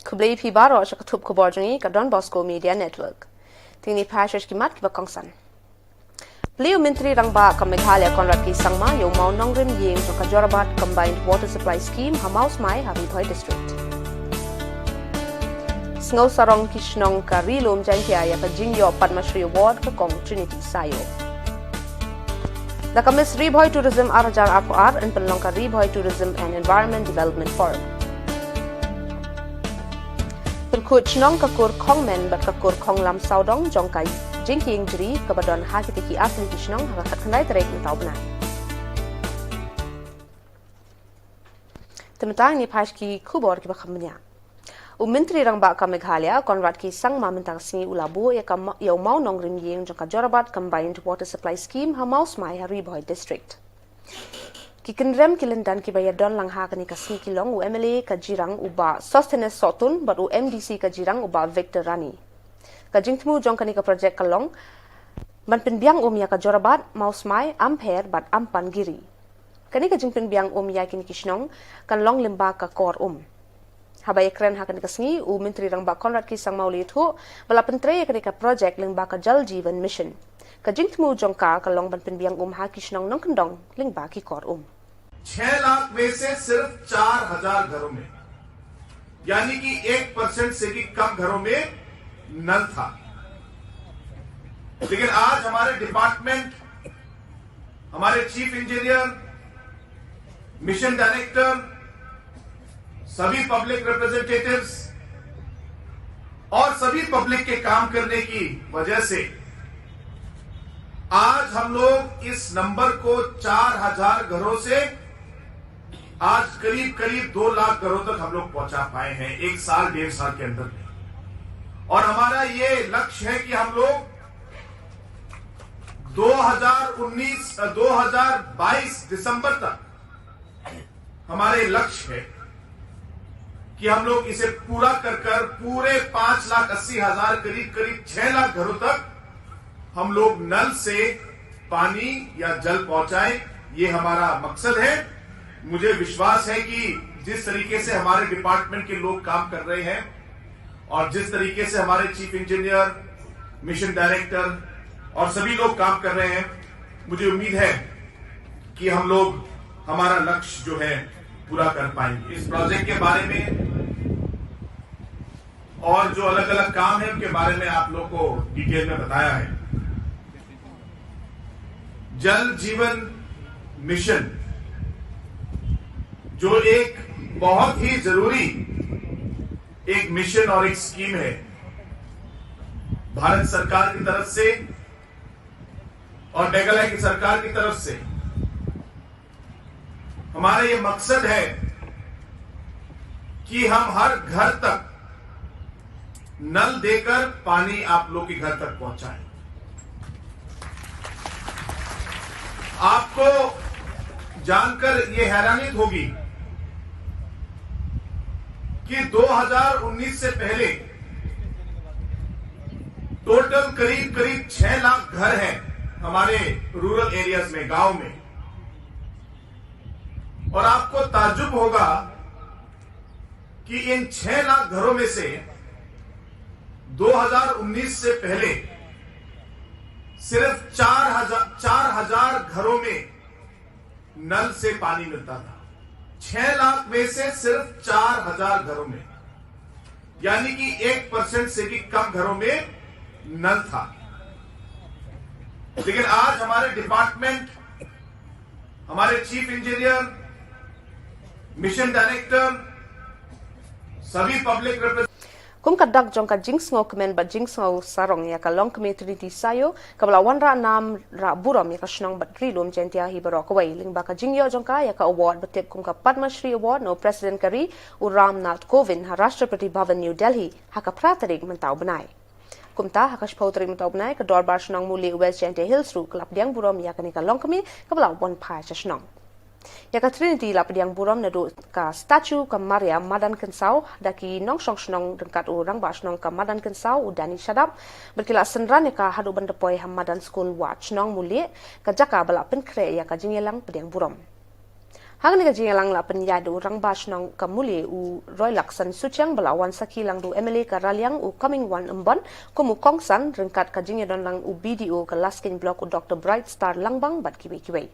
Kublai Pibaro Shakatup Khubor ka Don Bosco Media Network. Tini Pashish Kimat Kibakongsan. Beliau Menteri Rangba ka Meghalaya Konrad Ki Sangma yung mau nongrim yeng sa Kajorabat Combined Water Supply Scheme Hamaus Mai Haribhoi District. Sngaw sarong Kishnong ka Rilum Jantia ya ka Jingyo Padma Shri Award ka Kong Trinity Sayo. Nakamis Ribhoi Tourism Arajar Ar and Penlong ka Ribhoi Tourism and Environment Development Forum. Pelkut Chnong kakur Kong Men bat kakur Kong Lam Saudong Jongkai Jingki Injri kabadon hakitiki asli Kishnong hakakat kandai terek mentau benai. Tementang ni Pashki Khubor ki bakamnya. Menteri Rangba ka Meghalaya Konrad Ki Sangma mentang singi ulabu ya mau nongrim yeng jong Kajorabat Combined Water Supply Scheme Hamaus Mai Haribhoi District. Ki kendrem kilendan ki bayadon lang hakani ka singi kilong UMLA ka jirang uba Sostenes Sotun but MDC ka jirang uba Victor Rani. Ka jingtmu jong kani ka project kalong ban penbiang ya Kajorabat Maus Mai Amper bat Ampan Giri. Kani ka jing penbiang ya kini Kishnong kan long limba ka kor Habay kren hakan kasngi Menteri Rangba Konrad Ki Sangma ulitu bala pentre kani ka project lingba ka Jal Jeevan Mission. Ka jingtmu jong ka kalong ban penbiang ha Kishnong nong kendong lingba ki kor 6 लाख में से सिर्फ 4000 घरों में यानी कि 1% से भी कम घरों में नल था। लेकिन आज हमारे डिपार्टमेंट, हमारे चीफ इंजीनियर, मिशन डायरेक्टर, सभी पब्लिक रिप्रेजेंटेटिव्स और सभी पब्लिक के काम करने की वजह से आज हम लोग इस नंबर को 4000 घरों से आज करीब 2 लाख घरों तक हम लोग पहुंचा पाए हैं 1 साल 1.5 साल के अंदर में। और हमारा ये लक्ष्य है कि हम लोग 2022 दिसंबर तक हमारे लक्ष्य है कि हम लोग इसे पूरा कर पूरे 5,80,000 करीब 6 लाख घरों तक हम लोग नल से पानी या जल पहुंचाएं। ये हमारा मकसद है। मुझे विश्वास है कि जिस तरीके से हमारे डिपार्टमेंट के लोग काम कर रहे हैं और जिस तरीके से हमारे चीफ इंजीनियर, मिशन डायरेक्टर और सभी लोग काम कर रहे हैं, मुझे उम्मीद है कि हम लोग हमारा लक्ष्य जो है पूरा कर पाएंगे। इस प्रोजेक्ट के बारे में और जो अलग अलग काम है उनके बारे में आप लोग को डिटेल में बताया है। जल जीवन मिशन जो एक बहुत ही जरूरी एक मिशन और एक स्कीम है भारत सरकार की तरफ से और मेघालय की सरकार की तरफ से। हमारा ये मकसद है कि हम हर घर तक नल देकर पानी आप लोग के घर तक पहुंचाएं। आपको जानकर ये हैरानियत होगी कि 2019 से पहले टोटल करीब 6 लाख घर हैं हमारे रूरल एरियाज में, गांव में। और आपको ताज्जुब होगा कि इन 6 लाख घरों में से 2019 से पहले सिर्फ 4,000 घरों में नल से पानी मिलता था। 6 लाख में से सिर्फ 4,000 घरों में यानी कि 1% से भी कम घरों में नल था। लेकिन आज हमारे डिपार्टमेंट, हमारे चीफ इंजीनियर, मिशन डायरेक्टर, सभी public representative Kum kadak jong ka jingsngo kemen ba jingsngo sarong ya ka long Trinity Sayo kabla wanra nam ra buram ya ka shnong bat rilum jentia hibaro ka wai ling ba ka jingyo jong ka ya ka award batip kum ka Padma Shri Award no President Kari u Ram Nath Kovind ha Rashtrapati Bhavan New Delhi ha ka pratarig mentau benai. Kumta ha ka shpautrig mentau benai ka dorbar shnong muli West Jentia Hills ru klap diang buram ya ka ni ka long kami kabla wan pai cha shnong. Ya ka Trinity la pediang buram na do ka statue ka Maria Madan Kensau daki nong shong shnong dengkat orang ba shnong ka Madan Kensau u Dani Shadap berkila senran ya ka hadu bandapoi ha Madan School watch nong mulie ka jaka bala penkre ya ka jingyelang pediang buram. Hang ni kaji lang la penyadu rang bas nang kamuli u Roy Laksan Suchang balawan saki lang du MLA Karalyang u coming one embon kumu kongsan rengkat kajinya don lang u BDO ke Laskin Block u Dr. Bright Star Langbang bat kiwi-kiwi.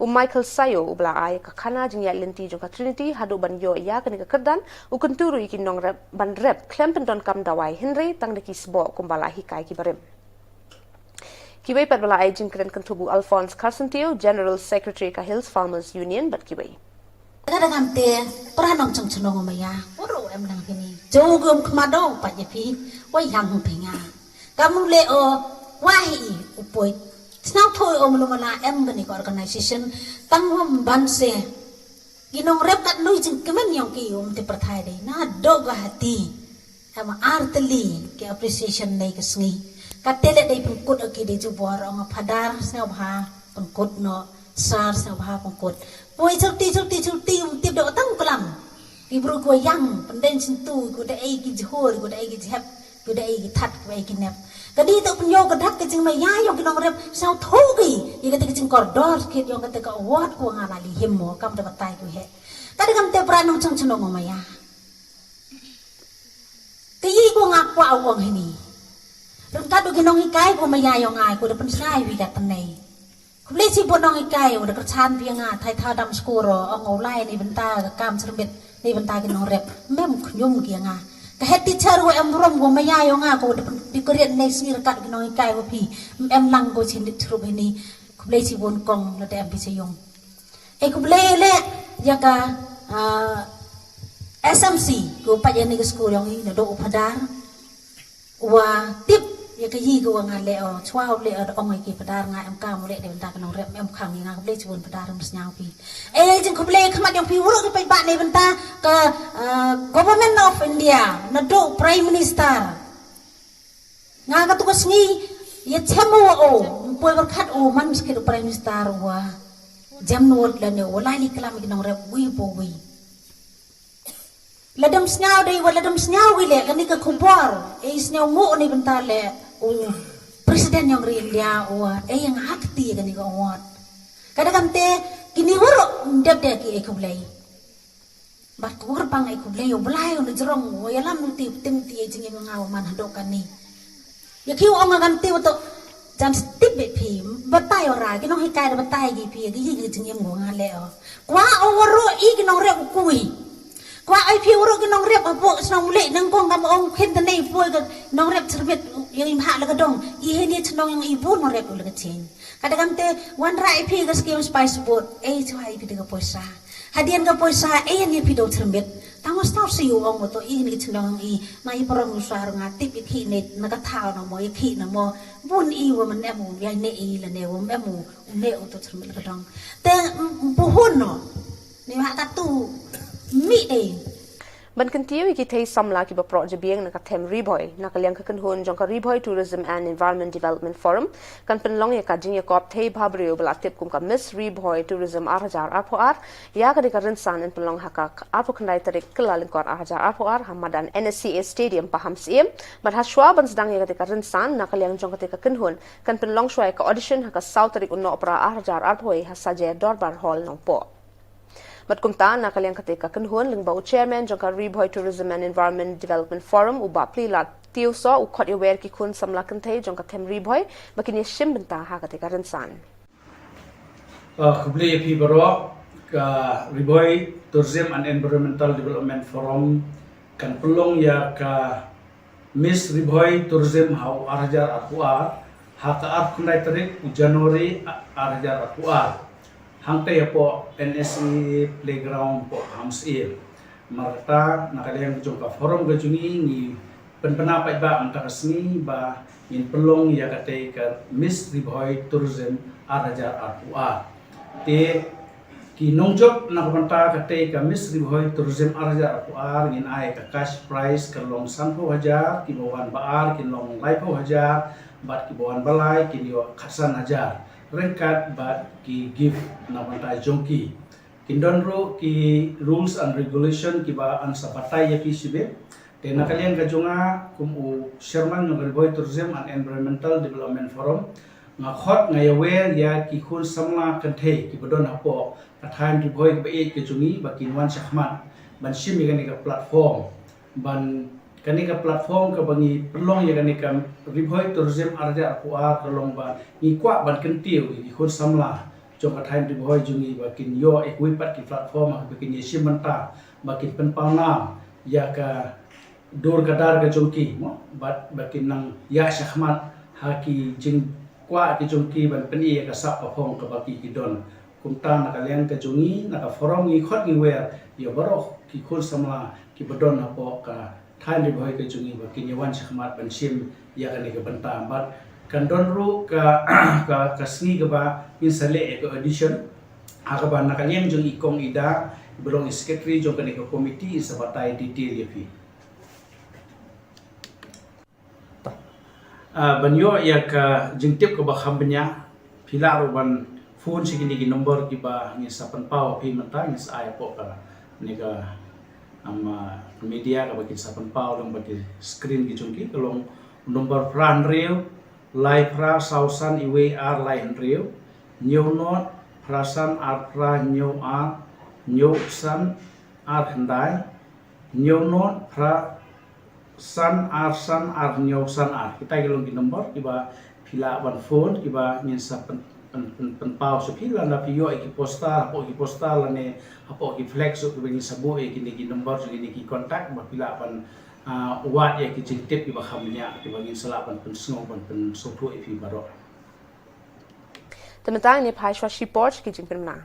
U Michael Sayo u bela ai ka khana jingya lenti jong ka Trinity hadu ban yo ya kani ka kerdan u kenturu ikin nong ban rep klempen don kam dawai Henry tang deki sbo kumbala hikai ki barim. Kiway pat bala ai jingkren kentubu Alphonse Carsentio, General Secretary ka Hills Farmers Union bat kiway. Kadang te peranong cengcenong maya, uru em nang kini. Jogum kemado pak jepi, wai yang penga. Kamu leo wahi upoi. Senang thoi om lumala em gani organisation tangwam banse. Ginong rep kat lui jeng kemen yang ki te perthai dei. Na doga hati. Ama arteli ke appreciation nei kesngi. Katele dei pengkut aki dei jubor ong padar sel bha pengkut no sar sel bha pengkut. Poi cuti tip do tang kelam. Ibru ko yang penden sintu ko dei ki jhor ko dei ki jhep ko dei ki that ko dei ki nep. Kadi to penyo kedak ke jing maya yo ki nong rep sao thogi ye kate ki jing kordor kit yo kate ka wat ko ngana li himmo kam de batai ko he. Kadi kam te pranong changchnong maya. Kayi ko ngakwa awang hini. Rengkadu ginong ikai ko mayayong ai ko depan sai wi kat penai. Ko le si bonong ikai o de kerchan pi nga thai tha dam skoro ong olai ni benta ka kam serbet ni benta ginong rep mem knyum ki nga. Ka het teacher wo em rom go mayayong nga ko depan pi korean nei smi rekat ginong ikai ko pi em lang go chin dit trup ini ko le si bon kong le em pi seyong. Ko le ya ka SMC ko pa yan ni skoro yang ni do upadar wa tip ya ka yi ko nga le o chwa le o ong ki padar nga em ka mo le de benta ka nong rep em khang nga ko le chun padar rum snyang pi jing ko le khmat yang pi wuro ki pai ba ne benta ka government of India na do prime minister nga ka tu ko sngi ya chemo o poi ber khat o man miske do prime minister wa jam no le ne o lai li klam ki nong rep wi po wi ladam snyau dei ladam snyau wi le kani ka khubor snyau mo ni benta le presiden yang India yang akti kani ka wat kadang te kini woro ndep de ki ekublei bat ko pang ekublei yo blai on jerong o yalam ti tim ti jingi ngau man hadok kani ya ki o ngam ti to jan stip be pi batai ora ki no hikai batai gi pi gi jingi ngo ngale o kwa o woro i ki no re ku Kwa ai pi uro ki nong rep apo snong le nang kong kam ong khen tanai poi ka nong rep serbet yang imha la ka dong I he ni snong yang ibu nong rep ul ka chen kada kam te wan ra ai pi ka skim spice boat chwa ai pi ka poisa hadian ka poisa ni pi do serbet tangos tau si u ong to ni snong na I porong usar nga tip ki ne na ka thao na mo ki na mo bun wa man emu ya ne la ne wo emu ne o to serbet ka dong te buhun no ni ha ka tu mi Ban kentiu ki thei samla ki ba project biang na ka them riboy na ka liang ka kanhun jong ka riboy tourism and environment development forum kan penlong ya ka jing ya kop thei bhabrio bala tip kum ka miss riboy tourism arhajar arpoar ya ka de ka rinsan en penlong ha ka arpo khandai tarik kelalin kor arhajar arpoar hamadan NSCA stadium paham sim bat haswa ban sedang ya ka de ka rinsan na ka liang jong ka te ka kanhun kan penlong shwai ka audition ha ka south tarik unno opera arhajar arpoi ha saje dorbar hall nong po Mat kumta na kaliang katika kanhuan ling bau chairman jong ka Riboy Tourism and Environment Development Forum u bapli la tiu so u khot iwer ki kun samla kantei jong ka them Riboy bakin ye shim benta ha katika ransan. Khubli pi baro ka Riboy Tourism and Environmental Development Forum kan pelong ya ka Miss Riboy Tourism hau arhajar akuar ha ka ap kunai tarik u Januari arhajar akuar hangte ya po NSE playground po hamsil marta nakaliang jong ka forum ga jungi ni penpendapat ba antara seni ba in pelong ya kate ka Miss Riboy Tourism arhajar arpua te ki nongjob nakabanta kate ka Miss Riboy Tourism arhajar arpua ngin ai ka cash prize ka long 10,000 ki bawan baar ki long 5,000 bat ki bawan balai ki yo khasan hajar rengkat bat ki give nabanta jongki kindonro ki rules and regulation ki ba an sapatai ya ki sibe te nakalian ka jonga kum u chairman ng Riboy Tourism and Environmental Development Forum nga khot nga yawer ya ki khun samla kanthe ki bodon hapo time riboi ba e ke jungi ba kinwan shahmat ban sim ya ka platform ban kanika platform ka bangi pelong ya kanika riboi tourism arja akuar kalong ba ni kwa ban kentiu ni khon samla jong ka time riboi jungi ba kin yo equipat ki platform ba kin yesim manta ba kin penpauna ya ka dur kadar ka jongki mo ba kin nang ya shahmat haki jing kwa ki jongki ban peni ya ka sap pa phong ka ba ki don kumta nakalian ka jungi naka forum ni khot ni wer yo baro ki khon samla ki bodon apo ka time riboi ka jungi ba kin yawan shahmat ban sim ya ka ni ka banta bat kan don ru ka ka sni ka ba in sale ka audition aka ba nakalian jong ikong ida belong secretary jong ka ni ka committee sa batai detail ya fi banyo ya ka jingtip ka ba khambnya philaro ban phone sigini ki number ki ba ni sa panpaw phi manta ni sa ay po ka ni ka media ka ba ki sa panpaw lang ba ki screen ki jongki kalong number fran real live fra sausan iwe ar line real new not prasan ar fra new ar new san ar handai new not fra san ar new san ar kita kilong ki number kiba pila ban phone kiba ngin sa penpau so pila na piyo ki posta la ne apo ki flex so kiba ni sabo ki ni number so ni ki contact ba pila ban wat ya ki jingtip kiba khamnya kiba ngin sala ban pensno ban pen so thu fi baro tematang ni phai shwa report ki jingpen na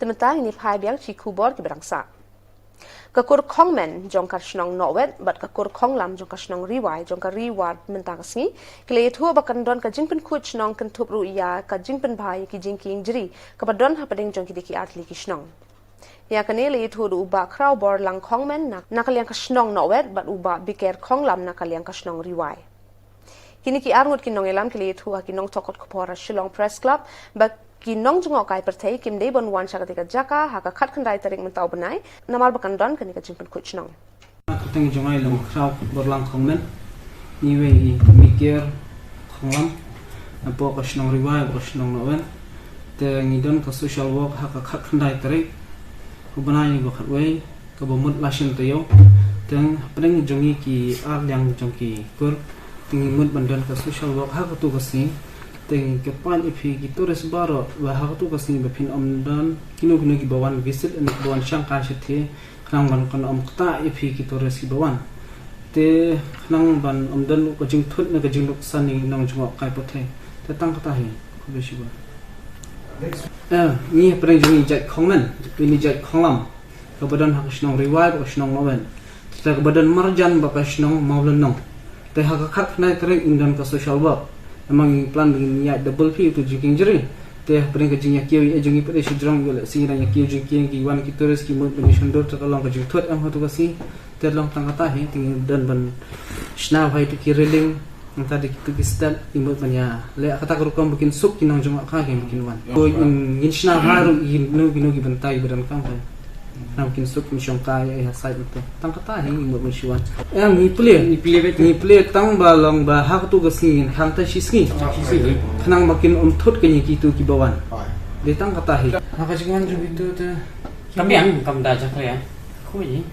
tematang ni phai biang chi khubor ki berangsa kakur khongmen jong ka shnong nowet bat kakur khonglam jong ka shnong riwai jong ka riwat mentang sni kle thu ba kan don ka jingpen khu shnong kan thup ru ya ka jingpen bhai ki jingking jri ka ba don hapading jong ki deki atli ki shnong ya kanele thu du ba kraw bor lang khongmen na ka liang ka shnong nowet bat uba biker khonglam na ka liang ka shnong riwai kini ki arngot ki nong elam kle thu ki nong tokot khopora Shillong Press Club ba kinong jungo kai perthei kim dei bon wan chaka tika jaka haka khat khandai tarik mentau banai namar bakan don kanika jingpen kuchnong kateng jongai long khraw borlang khongmen niwe miker khonglam apo kashnong riwai kashnong nowen te ngidon ka social work haka khat khandai tarik kubanai bo khatwei ka bomut lashin tayo teng pring jongi ki yang jongki kur tingi mud bandan ka social work ha tu kasi teng ke pan ipi ki tourist baro wa ha tu kasi be phin omdan kino ki bawan visit and bawan shangkar shithe khang ban kan kta ipi ki tourist ki bawan te khang ban omdan ko jing thut na ka jing luk sani nang jungo kai pothe te tang kta hi ko be shiba ni pring jongi jat khongman ni jat khonglam ka badan ha shnong revive ko shnong noven te ka badan marjan ba ka shnong maulan nong te ha ka khat na kring indan ka social work amang plan dengan niat double fee tu jiking jeri te pring ka jingya kiwi e jingi pade shijrong gole singira nya kiwi jingki ki wan ki tourist ki mud bani shandor ta kalong ka jing thot am hatu kasi te long tang kata he ting dan ban shna vai tu ki reling anta de ki stal imut banya le kata ka rukam bikin suk kinang jong ka ke bikin wan ko in shna haru in no ki bantai badan kam hai nam kin suk mi shong ka ya sai tu tang kata he imut ban shiwan ni play tang ba long ba ha tu ka singin hang ta shisni khnang makin thot ke ni ki tu ki bawan de tang kata he ha ka jingan ju bitu te kambiang kam da ja kaya khui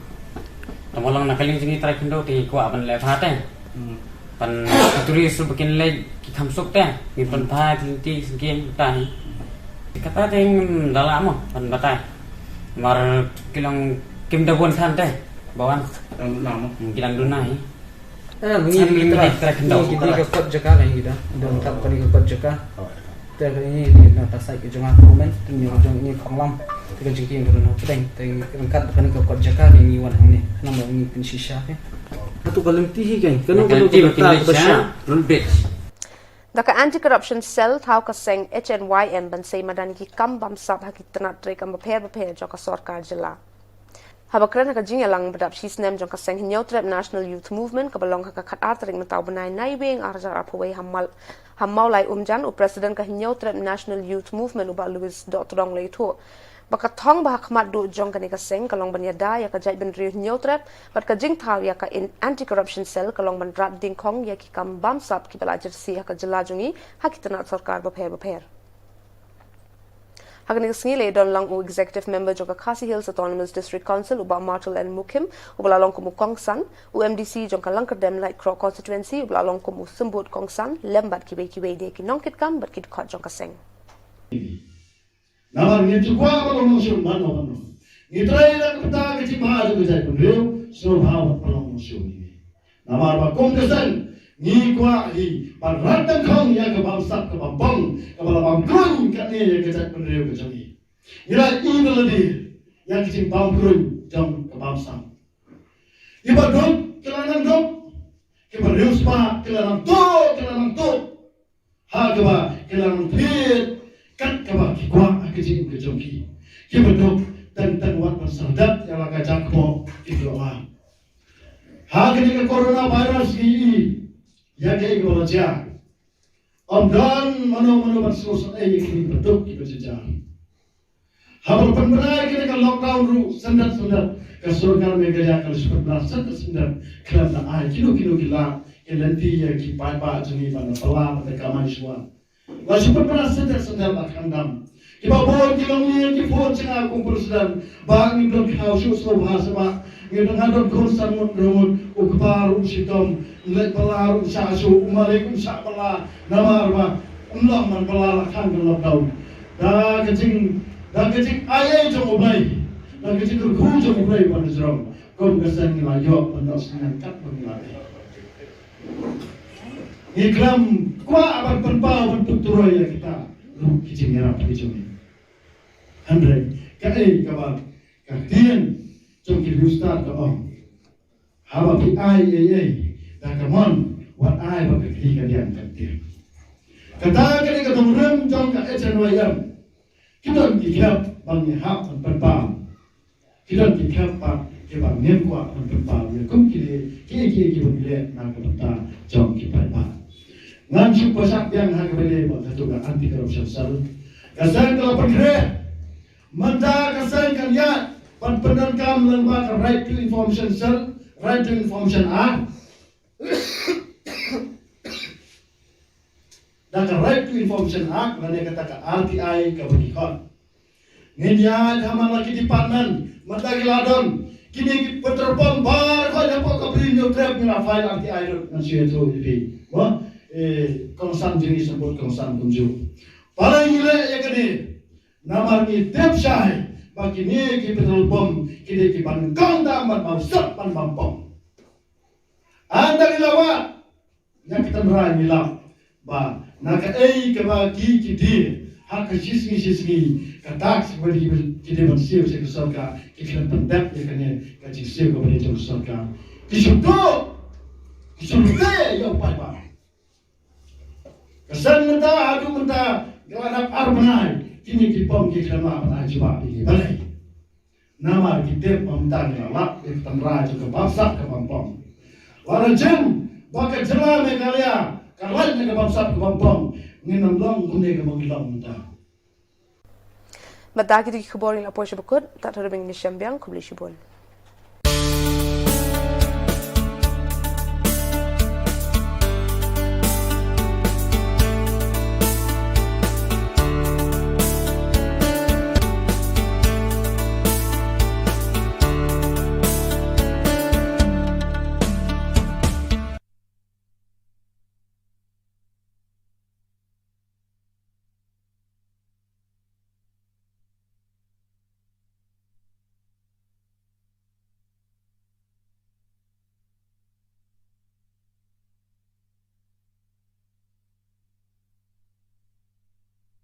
tamalang nakaling jingi try kindo ti ko aban le phate pan turi su bikin le ki thamsuk te ni pan pha ti singin ta ni kata teng dalamo pan batai mar kilang kim da bon than te bawan lama kilang dunai ni tra ki ka kot jaka lai gida don tak pani ka kot jaka te ni na ta sai ki jonga komen ni jong ni khonglam te jing ki ngoro no teng kat pani ka kot jaka ni wan hang ni nam ni pin shisha ke tu kalim ti hi kai kanu ka ta run bitch Daka anti-corruption cell thau ka seng HNYM ban sei madan ki kam bam sab ha ki tanat tre kam bapher joka sarkar jilla. Habakran ka jing lang badap shis nem joka seng hinyotrep National Youth Movement ka balong ka khat atring matau banai nai weng arjar apwe hammal lai umjan u president ka hinyotrep National Youth Movement u ba Louis Dotong le tho. Baka thong ba khmat du jong ka ni ka seng kalong ban yada ya ka jai ban ri hinyotrep bat ka jing thau ya ka anti-corruption cell kalong ban rat ding khong ya ki kam bam sab ki bala jersi ha ka jilla jungi ha ki tanat sarkar bapher Hagani sngile don lang u executive member joka Khasi Hills Autonomous District Council uba Martel and Mukim ubala long kumu Kongsan u MDC jonka Langkar Dem Light Crow constituency ubala long kumu Sumbut Kongsan lembat kiwe de ki nongkit kam bat kit khat jonka seng Nama ni tu kuah kalau musuh mana mana. Ni try nak kita kecil mahal tu saya pun real. So how kalau musuh ni. Nama apa kompetensi ni kuah ni paratan kong yang kebangsa kebambang kebambang kun kat ni yang kita pun real kecil ni. Inilah ini lagi yang kecil bangkrut jam kebangsa. Iba dok kelanan dok. Iba real spa kelanan dok. Harga kelanan pit. Kat kaba ki kwa akijin ke jongki ki bedok dan wat bersadat yang laga jakmo itu Allah ha ke corona virus ki ya ke golaja dan mano bersus ki bedok ki bejajar ha berpenberai ke lockdown ru sandat ke surga Meghalaya kalau seperti sandat kerana ai kilo gila ke nanti ya ki pai jeni pada pala pada kamaniswa Masih pernah sedar bakandam. Iba bol kilomnya ki bol cenga kumpul sedang. Bang ni dok kau susu bahasa mak. Ni dok hadon konsan mudrumut ukparu sitom. Lek pelaru sasu umalikum sak pela. Nama arba ulang man pela kan gelap daun. Dah kecing ayai jom ubai. Dah kecing kerku jom ubai pada jerong. Kau kesan ngilayok pada senang kat mengilayok. Ikram kuah abang penpau bentuk turai ya kita lu kicing merah kicing ni. Andre kai kabar kahtian jongki ustad ka om. Hawa pi ai dah kamon wat ai ba kahti kalian kahtian. Kata kali ka tumrem jong ka HNYM. Kita dikap bang hap penpau. Kita dikap pak ke bang nem kuah penpau. Ya kum kili ki bile nak kata jong ki pai Nganjuk pasak yang hak beli waktu ka anti corruption cell. Kasan kalau perkara, manda kasan kan ya, penpenan kam lembaga right to information cell, right to information act. Dan right to information act, mana kata ka RTI ka berikut. Ngenyan hama lagi department, manda giladon, kini peterpom bar Wah, dapat kau beri new trap ni nak file anti air dan siapa tu ini. Wah, konsan jenis sebut konsan kunjung. Paling gila ya kini. Nama ni tiap syai. Bagi ni kita petrol bom kita kipan kau dapat mau sep pan bom. Anda dilawat yang kita berani lah. Ba, nak ke bagi kita. Hak sisgi katak seperti kita bersih ke surga kita pendap ya kan ya sisgi ke beri ke surga kisudo yang pada kesan menta adu menta gelap armanai kini kipom kita nama pada jawab ini balai nama kita pemtan lak kita raja ke bangsa ke bampong warajem baka jela Meghalaya kalai ke bangsa ke bampong nginam long gune ke mangilong menta Madagi di Khubor ni lapor sebut tak terus mengenai Shambiang kubli Shibol.